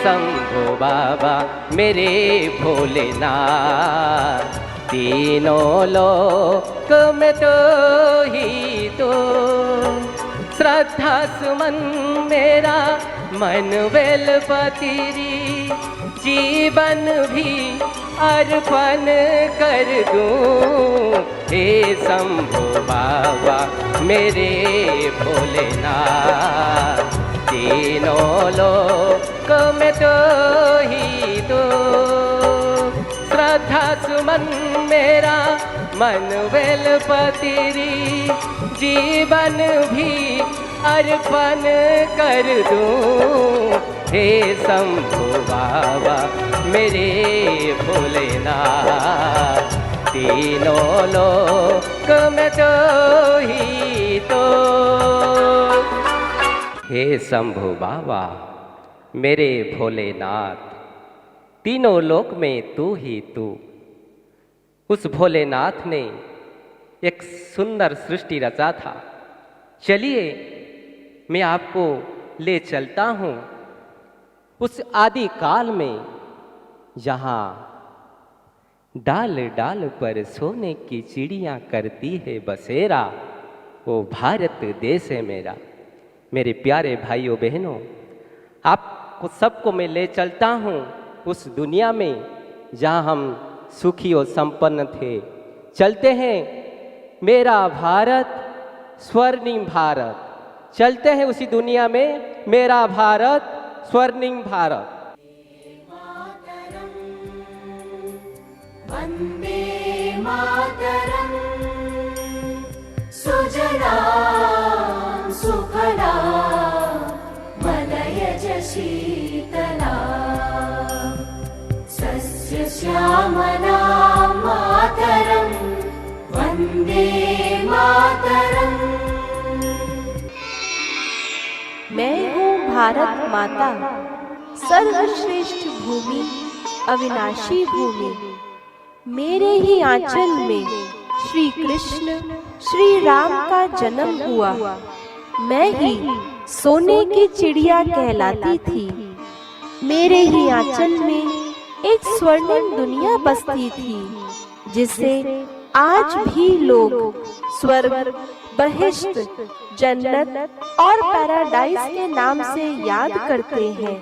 शंभो बाबा मेरे भोलेनाथ, तीनों लोक में तो ही तो। श्रद्धा सुमन मेरा मन बेलपत्री, जीवन भी अर्पण कर दूं। हे शंभो बाबा मेरे भोलेनाथ, तीनों लोक में तो ही तो। श्रद्धा सुमन मेरा मन बेलपत्री, जीवन भी अर्पण कर दूं। हे शंभो बाबा मेरे भोलेनाथ, तीनों लोक में तो ही तो। हे शंभो बाबा मेरे भोलेनाथ, तीनों लोक में तू ही तू। उस भोलेनाथ ने एक सुंदर सृष्टि रचा था। चलिए मैं आपको ले चलता हूँ उस आदि काल में, जहाँ डाल डाल पर सोने की चिड़ियाँ करती है बसेरा। वो भारत देश है मेरा। मेरे प्यारे भाइयों बहनों, आपको सबको मैं ले चलता हूँ उस दुनिया में जहाँ हम सुखी और संपन्न थे। चलते हैं मेरा भारत स्वर्णिम भारत, चलते हैं उसी दुनिया में मेरा भारत स्वर्णिम भारत। वन्दे मातरम्, सुजलां सुफलां मलयज शीतलां, सस्यश्यामलां मातरम्, वन्दे मातरम्। मैं हूँ भारत माता, सर्वश्रेष्ठ भूमि, अविनाशी भूमि। मेरे ही आंचल में श्री कृष्ण श्री राम का जन्म हुआ। मैं ही सोने की चिड़िया कहलाती थी। मेरे ही आंचल में एक स्वर्णिम दुनिया बसती थी, जिसे आज भी लोग स्वर्ग, बहिष्ट, जन्नत और पैराडाइज के नाम से याद करते हैं।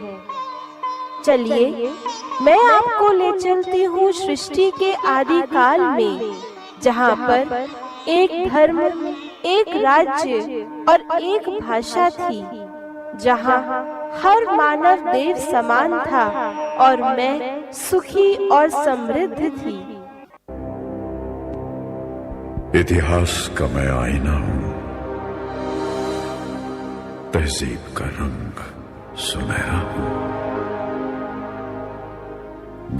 चलिए मैं आपको ले चलती हूँ सृष्टि के आदि काल में, जहाँ पर एक धर्म, एक राज्य और एक भाषा थी, जहाँ हर मानव देव समान था और मैं सुखी और समृद्ध थी। इतिहास का मैं आईना हूँ, तहजीब का रंग सुनहरा हूँ।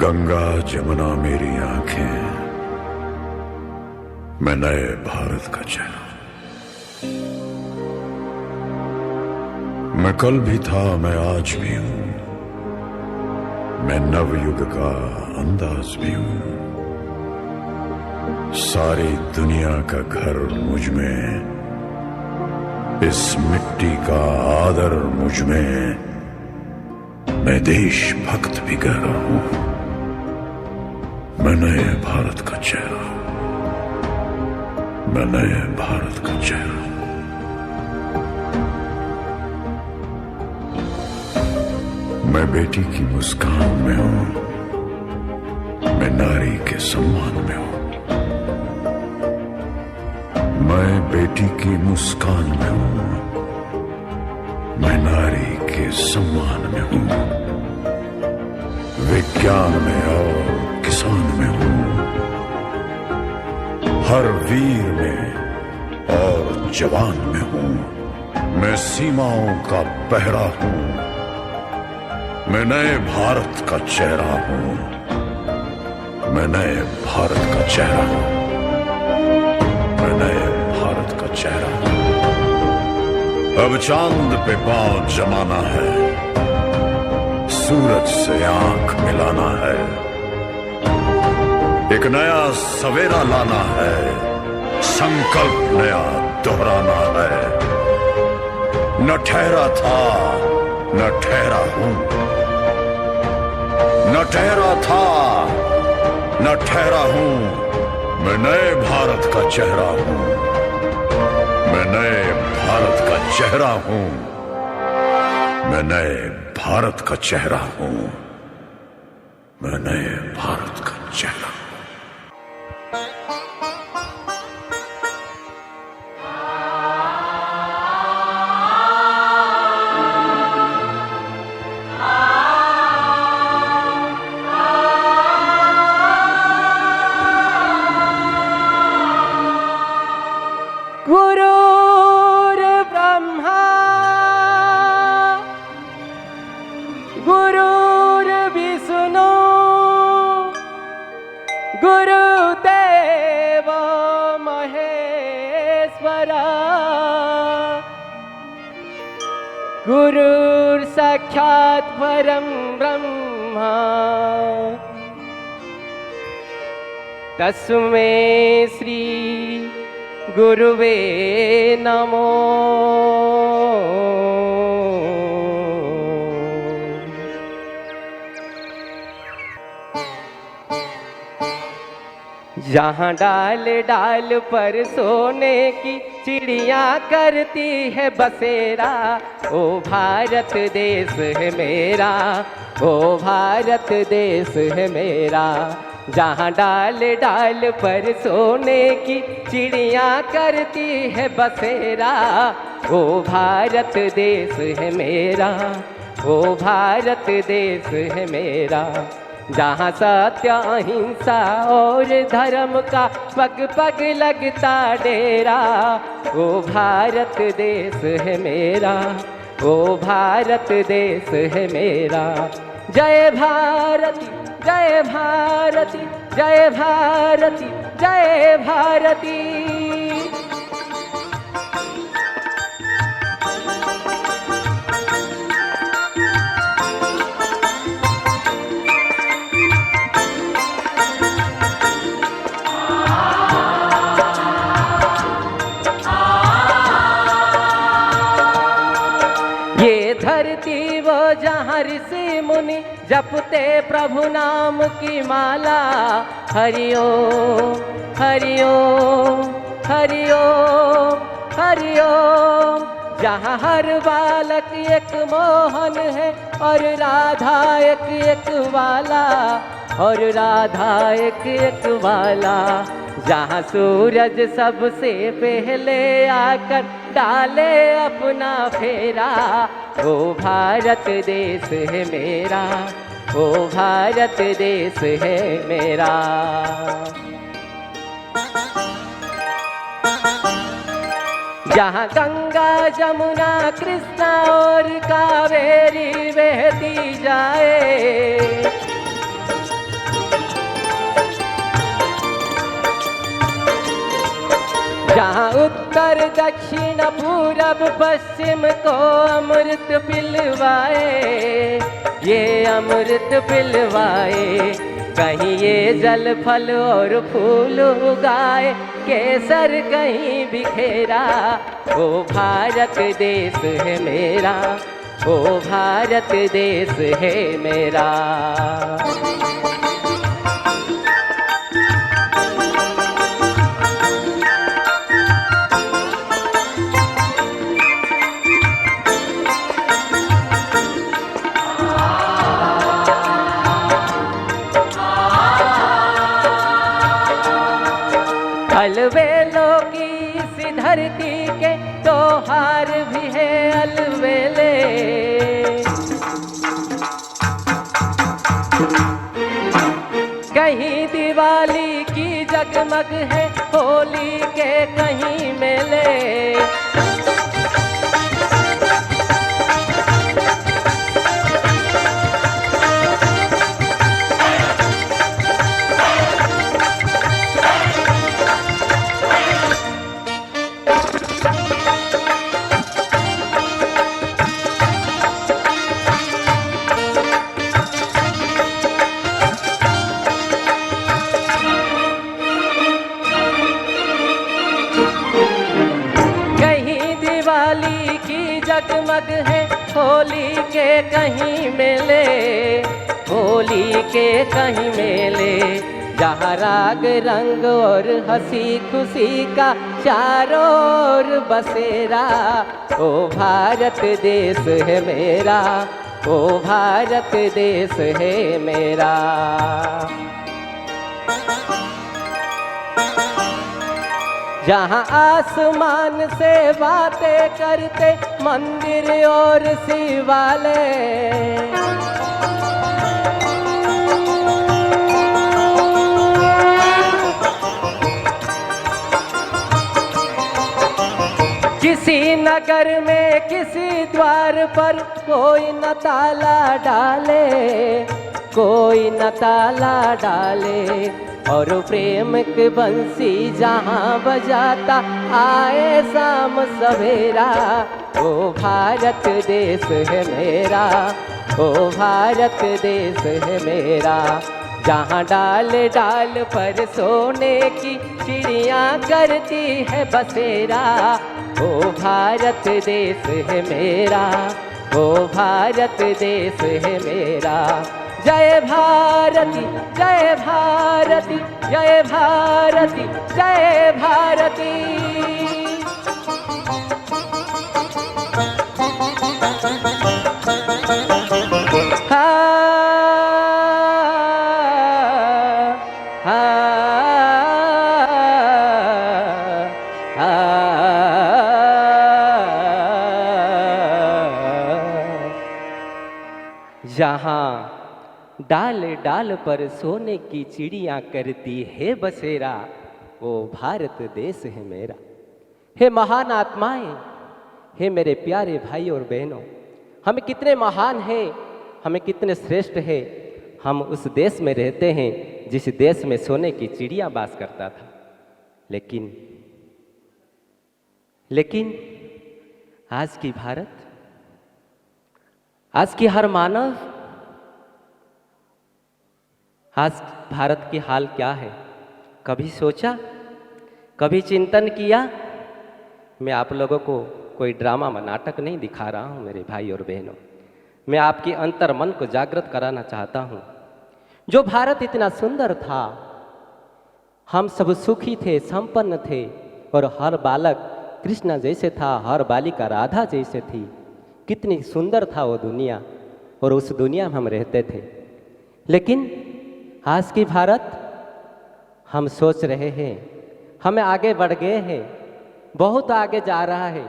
गंगा जमुना मेरी आंखें, मैं नए भारत का चेहरा। मैं कल भी था, मैं आज भी हूं, मैं नवयुग का अंदाज भी हूं। सारी दुनिया का घर मुझ में, इस मिट्टी का आदर मुझ में। मैं देशभक्त भी गहरा हूं, मैं नए भारत का चेहरा हूं, मैं नए भारत का चेहरा हूं। मैं बेटी की मुस्कान में हूं, मैं नारी के सम्मान में हूं। मैं बेटी की मुस्कान में हूं, मैं नारी के सम्मान में हूं। विज्ञान में और किसान में हूं, हर वीर में और जवान में हूं। मैं सीमाओं का पहरा हूं, मैं नए भारत का चेहरा हूं, मैं नए भारत का चेहरा हूं, मैं नए भारत का चेहरा हूं। अब चांद पे पांव जमाना है, सूरज से आंख मिलाना है। एक नया सवेरा लाना है, संकल्प नया दोहराना है। न ठहरा था न ठहरा हूं, न ठहरा था न ठहरा हूं, मैं नए भारत का चेहरा हूं। मैं नए भारत का चेहरा हूं। मैं नए भारत का चेहरा हूं। मैं नए भारत का चेहरा हूं। गुरुर्ब्रह्मा गुरुर्विष्णु गुरुदेव महेश्वरा गुरुर्साक्षात् परं ब्रह्मा तस्मै श्री गुरुवे नमो। जहाँ डाल डाल पर सोने की चिड़िया करती है बसेरा, ओ भारत देश है मेरा, ओ भारत देश है मेरा। जहाँ डाल डाल पर सोने की चिड़िया करती है बसेरा, ओ भारत देश है मेरा, ओ भारत देश है मेरा। जहाँ सत्य अहिंसा और धर्म का पग पग लगता डेरा, ओ भारत देश है मेरा, ओ भारत देश है मेरा। जय भारती जय भारती जय भारती जय भारती। ये धरती वो जहाँ ऋषि मुनि जपते प्रभु नाम की माला। हरिओम हरिओम हरिओम हरिओम। जहाँ हर बालक एक मोहन है और राधा एक एक वाला, और राधा एक एक वाला। जहाँ सूरज सबसे पहले आकर डाले अपना फेरा, वो भारत देश है मेरा, वो भारत देश है मेरा। जहाँ गंगा जमुना कृष्णा और कावेरी बहती जाए, जहाँ उत्तर दक्षिण पूरब पश्चिम को अमृत पिलवाए, ये अमृत पिलवाए। कहीं ये जल फल और फूल उगाए, केसर कहीं बिखेरा, वो भारत देश है मेरा, वो भारत देश है मेरा। अलवेलों की इस धरती के त्योहार भी है अलवेले। कहीं दिवाली की जगमग है, होली के कहीं मेले। जगमग है, होली के कहीं मेले। होली के कहीं मेले, जहाँ राग रंग और हंसी खुशी का चारों ओर बसेरा। ओ भारत देश है मेरा, ओ भारत देश है मेरा। जहाँ आसमान से बातें करते मंदिर और शिवालय, किसी नगर में किसी द्वार पर कोई न ताला डाले, कोई न ताला डाले, और प्रेम की बंसी जहाँ बजाता आए शाम सवेरा। ओ भारत देश है मेरा, ओ भारत देश है मेरा। जहाँ डाल डाल पर सोने की चिड़ियाँ करती है बसेरा। ओ भारत देश है मेरा, ओ भारत देश है मेरा। जय भारती जय भारती जय भारती जय भारती। हा हा हा जहाँ डाल डाल पर सोने की चिड़ियाँ करती है बसेरा। वो भारत देश है मेरा। हे महान आत्माएं, हे मेरे प्यारे भाई और बहनों, हम कितने महान हैं, हमें कितने श्रेष्ठ हैं। हम उस देश में रहते हैं जिस देश में सोने की चिड़िया वास करता था। लेकिन आज की भारत, आज की हर मानव, आज भारत की हाल क्या है? कभी सोचा, कभी चिंतन किया? मैं आप लोगों को कोई ड्रामा में नाटक नहीं दिखा रहा हूँ मेरे भाई और बहनों। मैं आपके अंतर मन को जागृत कराना चाहता हूँ। जो भारत इतना सुंदर था, हम सब सुखी थे, संपन्न थे, और हर बालक कृष्ण जैसे था, हर बालिका राधा जैसे थी। कितनी सुंदर था वो दुनिया, और उस दुनिया में हम रहते थे। लेकिन आज की भारत, हम सोच रहे हैं, हमें आगे बढ़ गए हैं, बहुत आगे जा रहा है।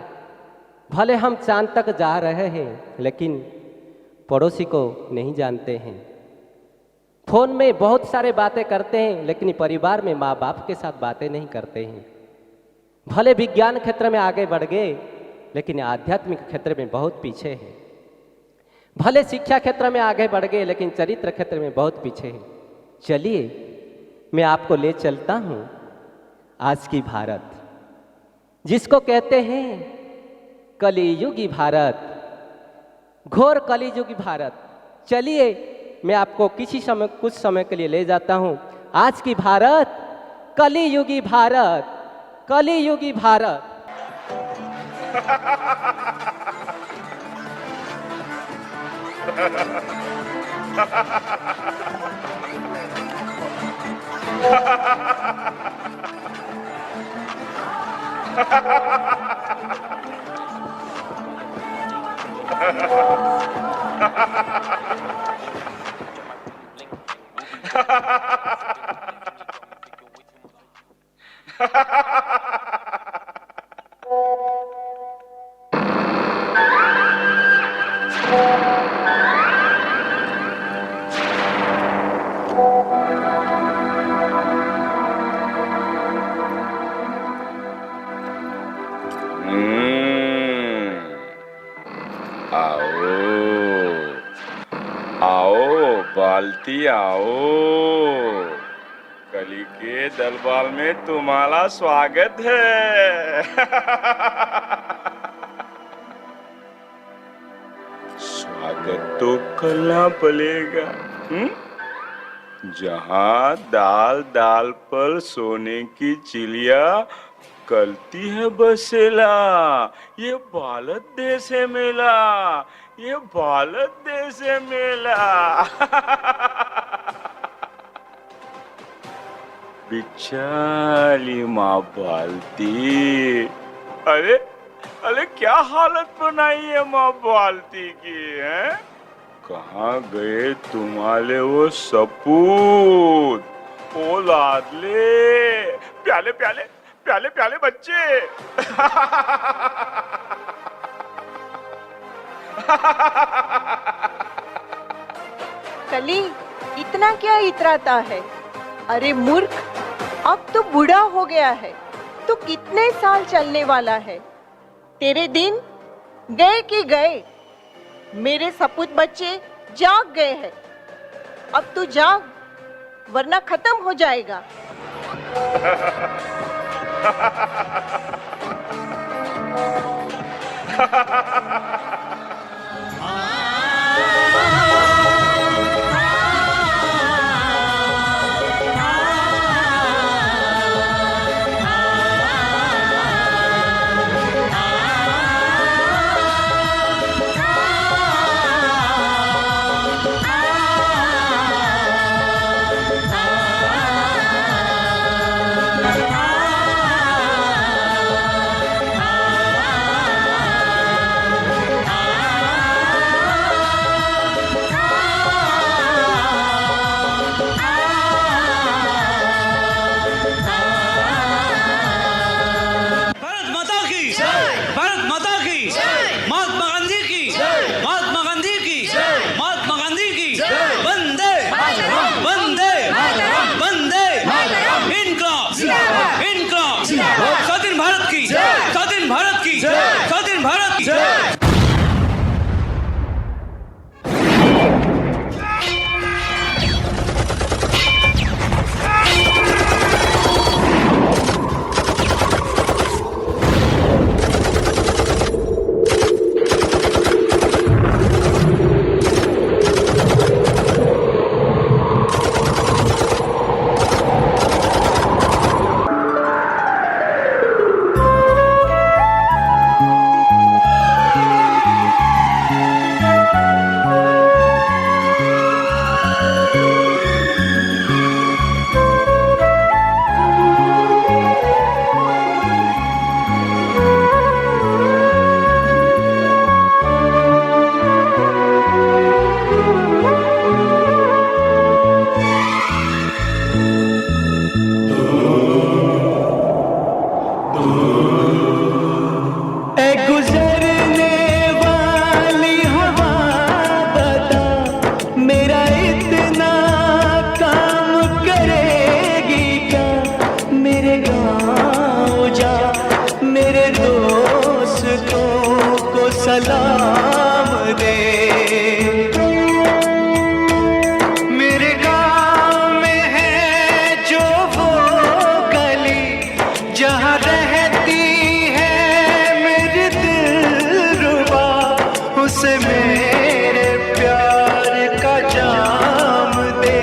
भले हम चांद तक जा रहे हैं, लेकिन पड़ोसी को नहीं जानते हैं। फोन में बहुत सारे बातें करते हैं, लेकिन परिवार में माँ बाप के साथ बातें नहीं करते हैं। भले विज्ञान क्षेत्र में आगे बढ़ गए, लेकिन आध्यात्मिक क्षेत्र में बहुत पीछे हैं। भले शिक्षा क्षेत्र में आगे बढ़ गए, लेकिन चरित्र क्षेत्र में बहुत पीछे हैं। चलिए, मैं आपको ले चलता हूँ आज की भारत, जिसको कहते हैं कलियुगी भारत, घोर कलियुगी भारत। चलिए, मैं आपको कुछ समय के लिए ले जाता हूँ आज की भारत, कलियुगी भारत, कलियुगी भारत। बाल्टी आओ, कली के दरबार में तुम्हारा स्वागत है। स्वागत तो करना पड़ेगा। जहाँ दाल दाल पर सोने की चिड़िया करती है बसेला, ये भारत देश है मेरा, ये भारत देश है मेला। बिचारी माँ बालती, अरे अरे क्या हालत बनाई है माँ बालती की है। कहाँ गए तुम्हारे वो सपूत, ओ लाडले, प्याले प्याले प्याले प्याले बच्चे। कली, इतना क्या इतराता है? अरे मूर्ख, अब तो बूढ़ा हो गया है, तो कितने साल चलने वाला है? तेरे दिन गए कि गए? मेरे सपूत बच्चे जाग गए हैं। अब तू जाग, वरना खत्म हो जाएगा। स्वाधीन भारत की, स्वाधीन भारत की, स्वाधीन भारत की। सलाम दे। मेरे गाँव में है जो वो गली जहाँ रहती है मेरी दिलरुबा, उसे मेरे प्यार का जाम दे,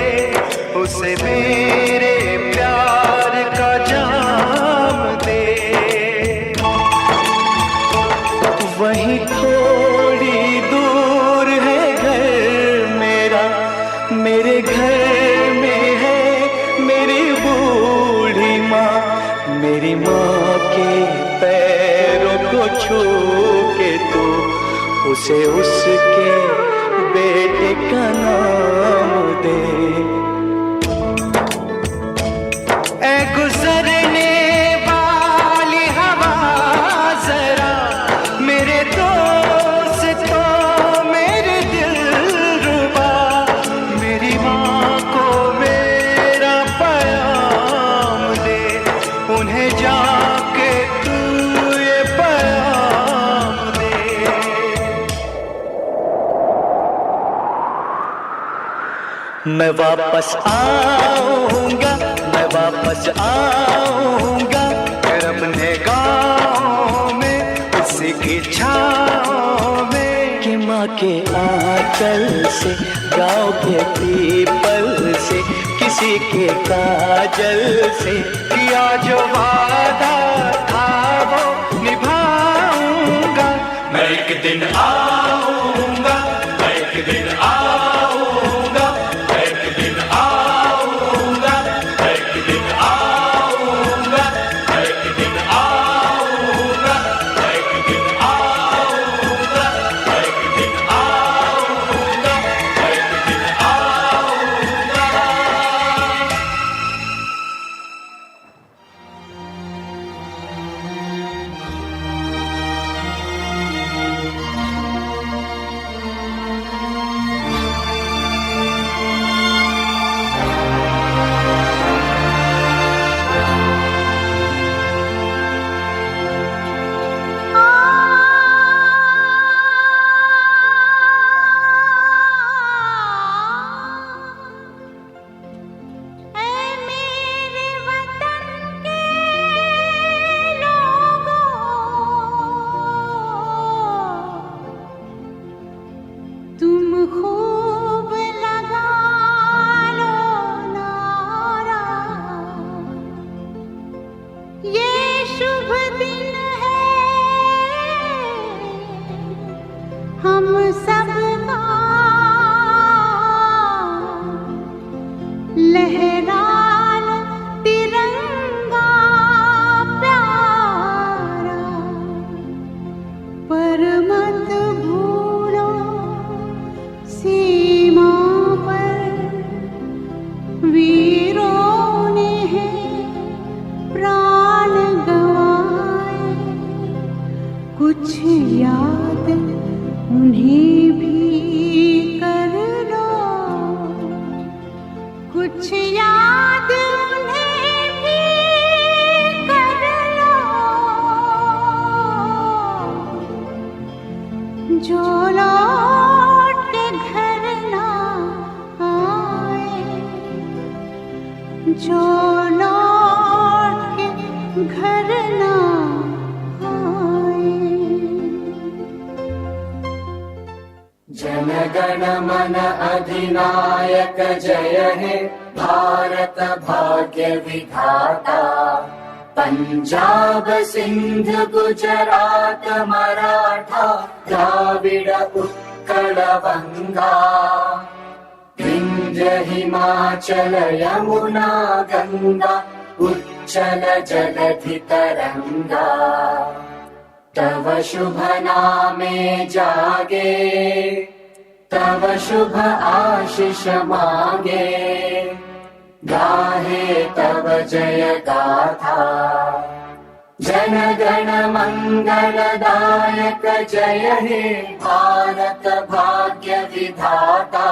उसे मेरे प्यार का जाम दे। वहीं थोड़ी दूर है घर मेरा, मेरे घर में है मेरी बूढ़ी माँ। मेरी माँ के पैरों को छू के तू उसे उसके बेटे का नाम दे। ऐ गुजरने वाली हवा जरा मेरे दोस्तों मेरे दिलरुबा, मेरी माँ को मेरा पैगाम दे, उन्हें जाके तू ये पैगाम दे। मैं वापस आऊंगा, मैं वापस आऊंगा, फिर अपने गाँव में उसी की छाँव में, कि माँ के आंचल से, गाँव के पीपल से, किसी के काजल से किया जो वादा था वो निभाऊंगा। मैं एक दिन आऊंगा, कुछ याद उन्हें भी कर लो, कुछ याद उन्हें भी कर लो, जो लौट के घर ना आए, जो लौट के घर ना जन गण मन अधिनायक जय हे भारत भाग्य विधाता। पंजाब सिंध गुजरात मराठा द्राविड उत्कल बंगा, विंध्य हिमाचल यमुना गंगा उच्चल जलधि तरंगा। तव शुभ नामे जागे, तव शुभ आशीष मांगे, गाहे तव जय गाथा। जन गण मंगलदायक जय हे भारत भाग्य विधाता।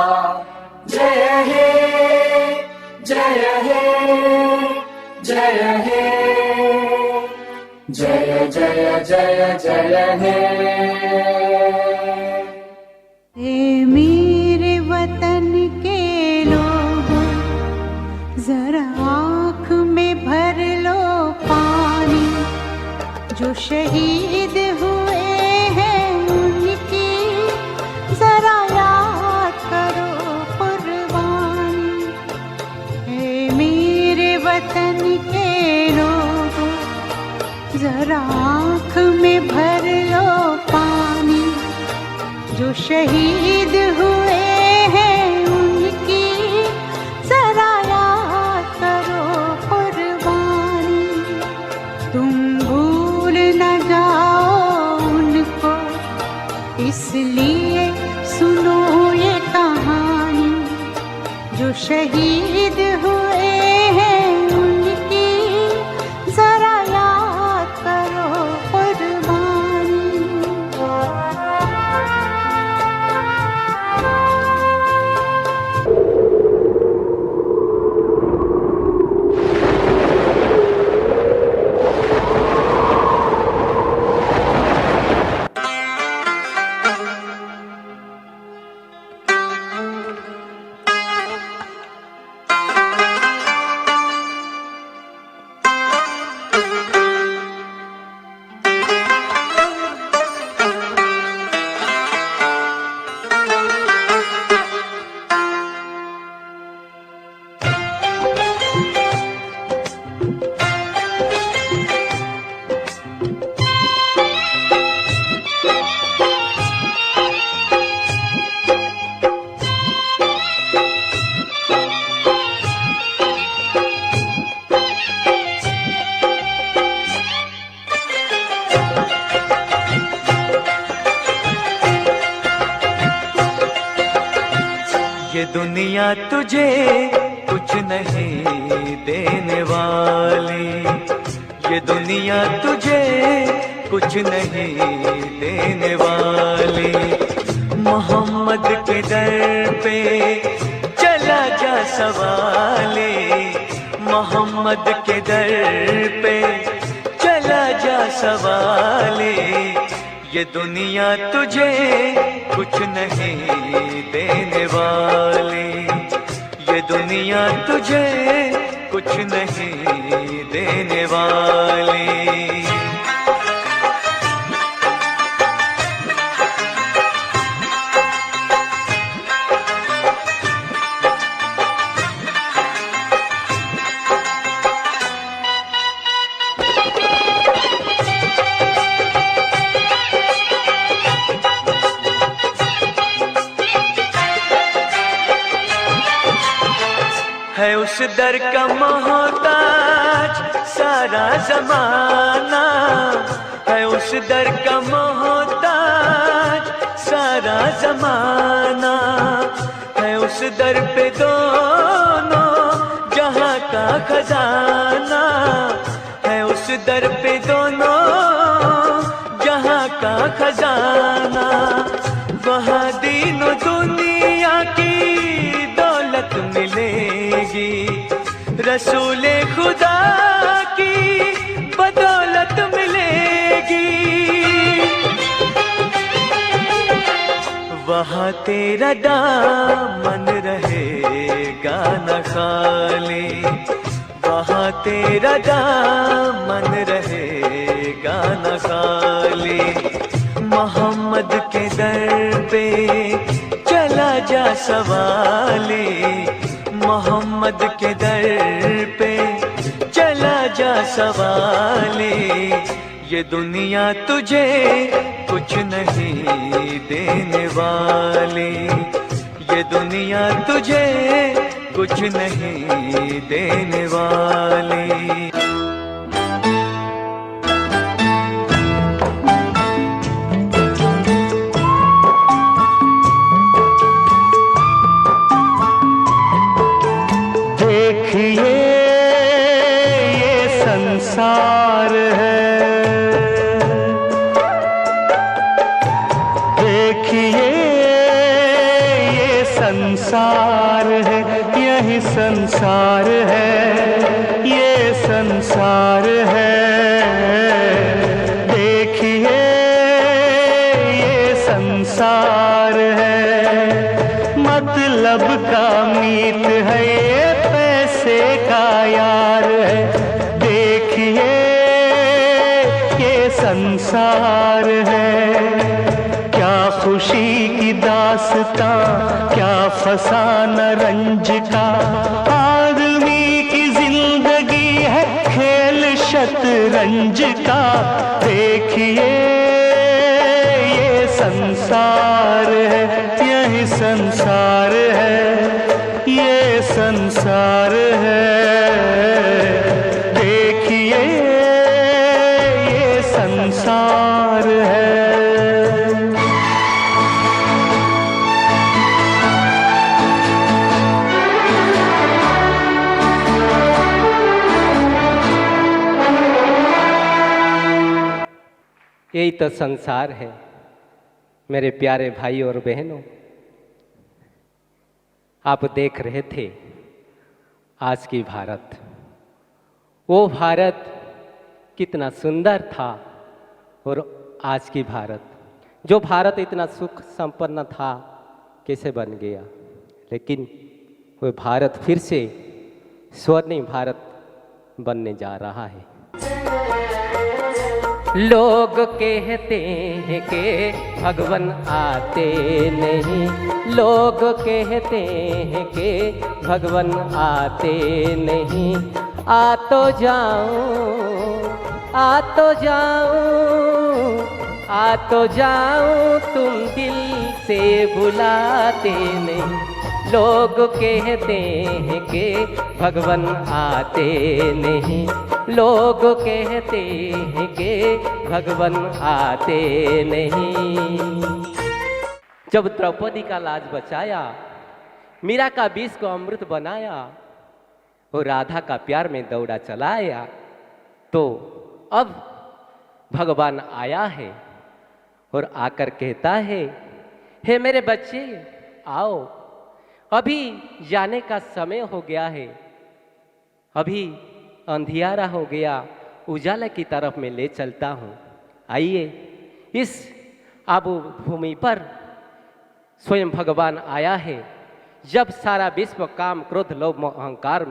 जय हे जय हे जय हे जय जय जय जय हे। ए मेरे वतन के लोगों, जरा आँख में भर लो पानी। जो शहीद हुए हैं उनकी जरा याद करो कुर्बानी। ए मेरे वतन के लोगों, जरा आँख में भर लो पानी। जो शहीद हुए हैं उनकी जरा याद करो कुर्बानी। तुम भूल न जाओ उनको, इसलिए सुनो ये कहानी। जो शहीद हुए हैं उनकी जरा याद करो कुर्बानी। ये दुनिया तुझे कुछ नहीं देने वाली, ये दुनिया तुझे कुछ नहीं देने वाली। मोहम्मद के दर पे चला जा सवाले, मोहम्मद के दर पे चला जा सवाले। ये दुनिया तुझे कुछ नहीं देने वाली, ये दुनिया तुझे कुछ नहीं देने वाली। है उस दर का मोहताज सारा जमाना, है उस दर का मोहताज सारा जमाना। है उस दर पे दोनों जहां का खजाना, है उस दर पे दोनों जहां माँ का खजाना, वहाँ दीनों दुनिया की दौलत मिलेगी, रसूले खुदा की बदौलत मिलेगी। वहाँ तेरा दामन रहेगा न खाली, वहाँ तेरा दामन रहेगा न खाली। मोहम्मद के दर पे चला जा सवाली, मोहम्मद के दर पे चला जा सवाली। ये दुनिया तुझे कुछ नहीं देने वाली, ये दुनिया तुझे कुछ नहीं देने वाली। देखिए ये संसार है, देखिए ये संसार है, यही संसार है, ये संसार है। देखिए ये संसार है, मतलब का मीत है, ये पैसे का यार है। देखिए ये संसार है, क्या खुशी की दास्तां, क्या फसाना रंज का। आदमी की जिंदगी है खेल शतरंज का। देखिए ये संसार है, यही संसार है, ये संसार है। देखिए ये संसार है। यही तो संसार है मेरे प्यारे भाई और बहनों। आप देख रहे थे आज की भारत, वो भारत कितना सुंदर था, और आज की भारत, जो भारत इतना सुख संपन्न था, कैसे बन गया। लेकिन वो भारत फिर से स्वर्णिम भारत बनने जा रहा है। लोग कहते हैं कि भगवान आते नहीं, लोग कहते हैं कि भगवान आते नहीं। आ तो जाऊं, आ तो जाऊं, आ तो जाऊं, तुम दिल से बुलाते नहीं। लोग कहते हैं कि भगवान आते नहीं, लोग कहते हैं कि भगवान आते नहीं। जब द्रौपदी का लाज बचाया, मीरा का विष को अमृत बनाया, और राधा का प्यार में दौड़ा चलाया, तो अब भगवान आया है और आकर कहता है, हे मेरे बच्चे आओ, अभी जाने का समय हो गया है, अभी अंधियारा हो गया, उजाला की तरफ में ले चलता हूँ। आइए, इस आबू भूमि पर स्वयं भगवान आया है। जब सारा विश्व काम क्रोध लोभ मोह अहंकार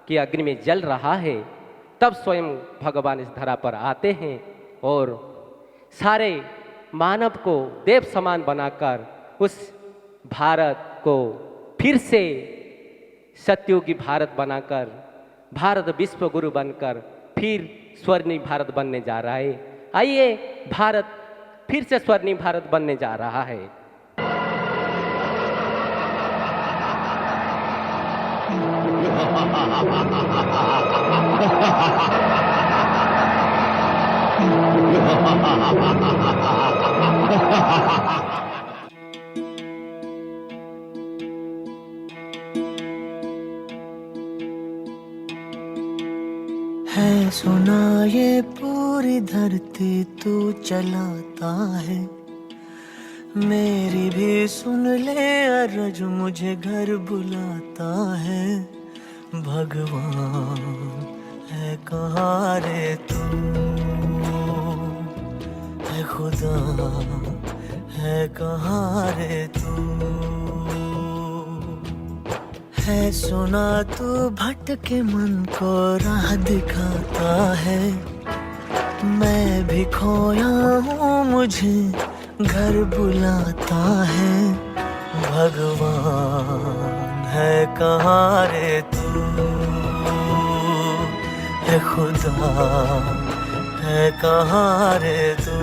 की अग्नि में जल रहा है, तब स्वयं भगवान इस धरा पर आते हैं और सारे मानव को देव समान बनाकर उस भारत को फिर से सत्युगी भारत बनाकर, भारत विश्व गुरु बनकर फिर स्वर्णिम भारत बनने जा रहा है। आइए, भारत फिर से स्वर्णिम भारत बनने जा रहा है। है सुना ये पूरी धरती तू चलाता है, मेरी भी सुन ले अरज मुझे घर बुलाता है। भगवान है कहाँ रे तू, है खुदा है कहाँ रे तू। है सुना तू भटके मन को राह दिखाता है, मैं भी खोया हूँ मुझे घर बुलाता है। भगवान है कहाँ रे तू, है खुदा है कहाँ रे तू।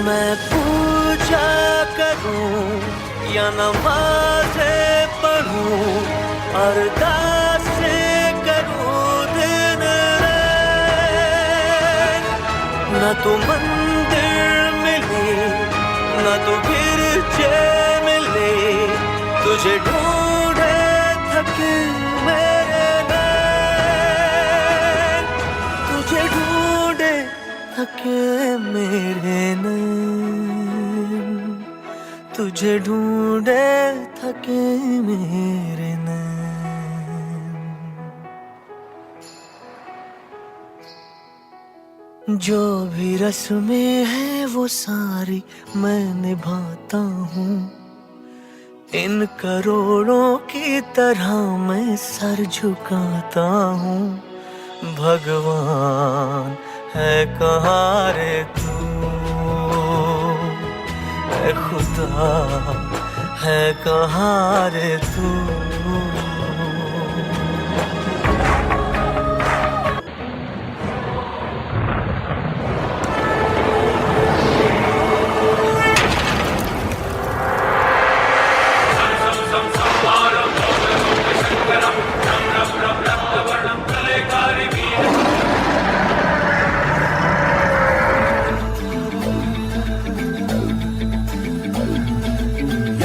मैं पूजा करूं या नमाज़ें पढ़ूं, अरदास करूं दिन रात, न तो मंदिर मिले न तो गिरजे मिले, तुझे ढूंढे थके मेरे नैन, तुझे ढूंढे थके मेरे नैन, तुझे ढूंढे थके मेरे नैन। जो भी रस्में हैं वो सारी मैं निभाता हूँ, इन करोड़ों की तरह मैं सर झुकाता हूँ। भगवान है कहाँ रे तू, है खुदा है कहाँ रे तू।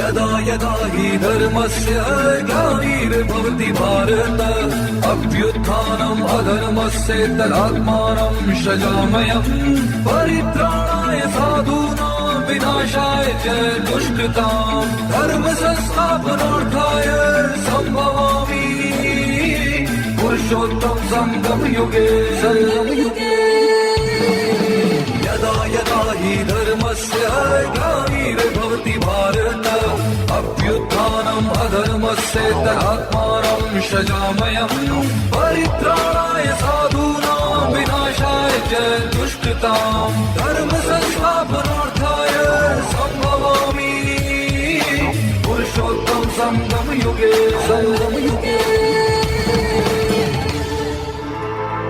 यदा यदा हि धर्मस्य ग्लानिर्भवति भारत, अभ्युत्थानम् अधर्मस्य तदात्मानं सृजाम्यहम्। परित्राणाय साधूनां विनाशाय च दुष्कृतां, धर्म संस्थापनार्थाय सम्भवामि पुरुषोत्तम संगम युगे यदा यदा हि धर्मस्य ग्लानिर्भवति भारत, अभ्युत्थानम् अधर्मस्य तदात्मानं सृजाम्यहम्। परित्राणाय साधूनां विनाशाय च दुष्कृतां, धर्म संस्थापनार्थाय सम्भवामि पुरुषोत्तम संगम युगे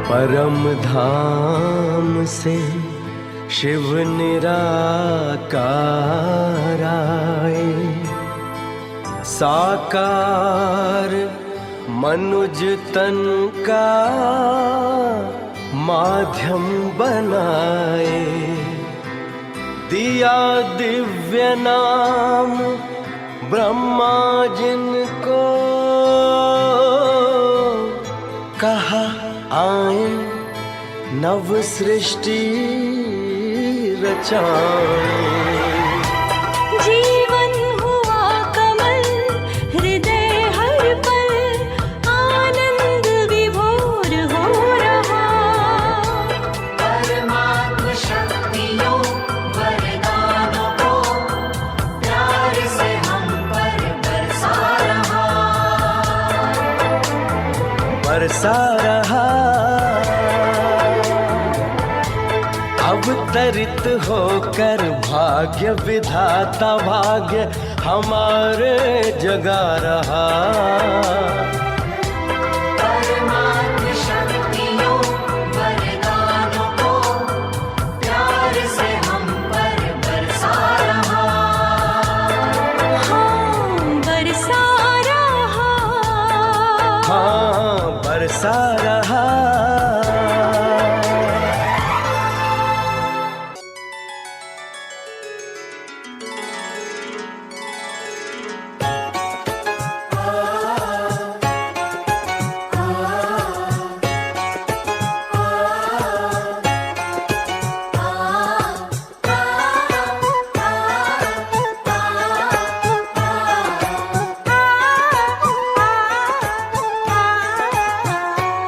परम धाम से शिव निराकार आए, साकार मनुज तन का माध्यम बनाए, दिया दिव्य नाम ब्रह्मा जिनको, कहा आए नव सृष्टि रचाए। जीवन हुआ कमल हृदय हर पल, आनंद विभोर हो रहा। परमात्म शक्तियों वरदानों को प्यार से हम पर बरसा रहा, बरसा रहा। अवतरित होकर भाग्य विधाता भाग्य हमारे जगा रहा। परमात्म शक्तियों वरदानों को प्यार बरसा रहा।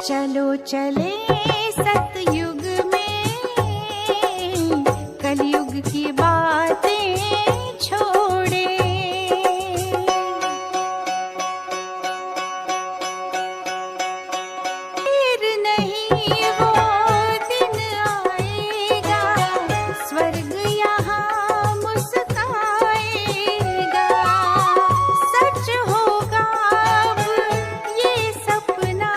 चलो चले सतयुग में, कलयुग की बातें छोड़े। फिर नहीं वो दिन आएगा, स्वर्ग यहाँ मुस्काएगा। सच होगा अब ये सपना,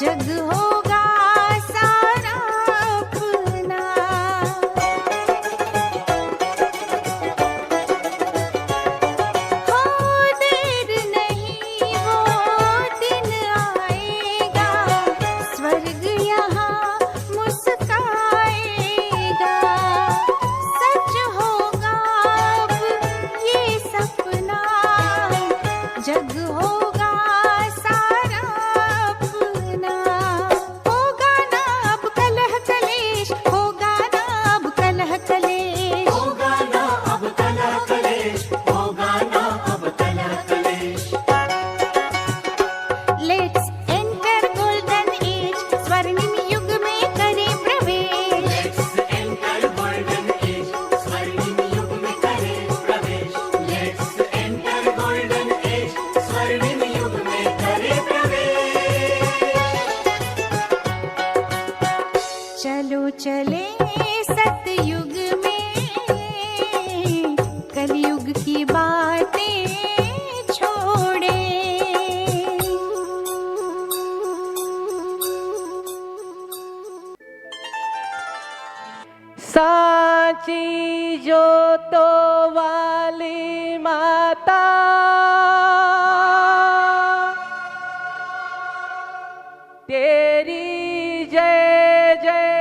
जग होगा सारा अपना। हो देर नहीं वो दिन आएगा, स्वर्ग यहाँ मुस्काएगा। सच होगा अब ये सपना, जग होगा सारा अपना। होगा ना अब कलह कलेश, होगा ना अब कलह कलेश, होगा ना अब कलह कलेश, होगा ना अब कलह कलेश। लेट्स एंटर गोल्डन एज, स्वर्णिम युग में करें प्रवेश। लेट्स एंटर गोल्डन एज, स्वर्णिम युग में करें प्रवेश। लेट्स एंटर गोल्डन एज, स्वर्णिम युग में करें प्रवेश। चलो चले सतयुग में, कलयुग की बातें छोड़े। सांची जोतो वाली माता, तेरी जय जयकार।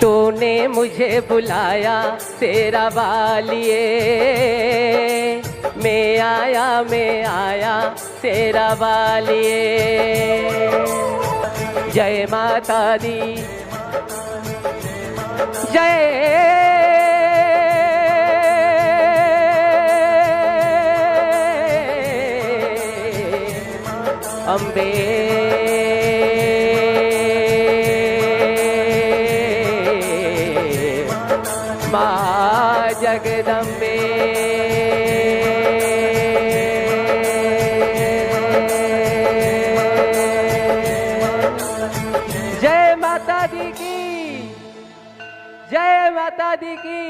तूने मुझे बुलाया तेरा वालिए, मैं आया तेरा वालिए। जय माता दी जय अम्बे। माँ जगदम्बे। जय माता दी की, जय माता दी की।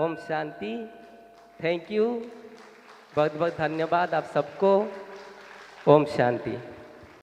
ओम शांति। थैंक यू, बहुत बहुत धन्यवाद आप सबको। ओम शांति।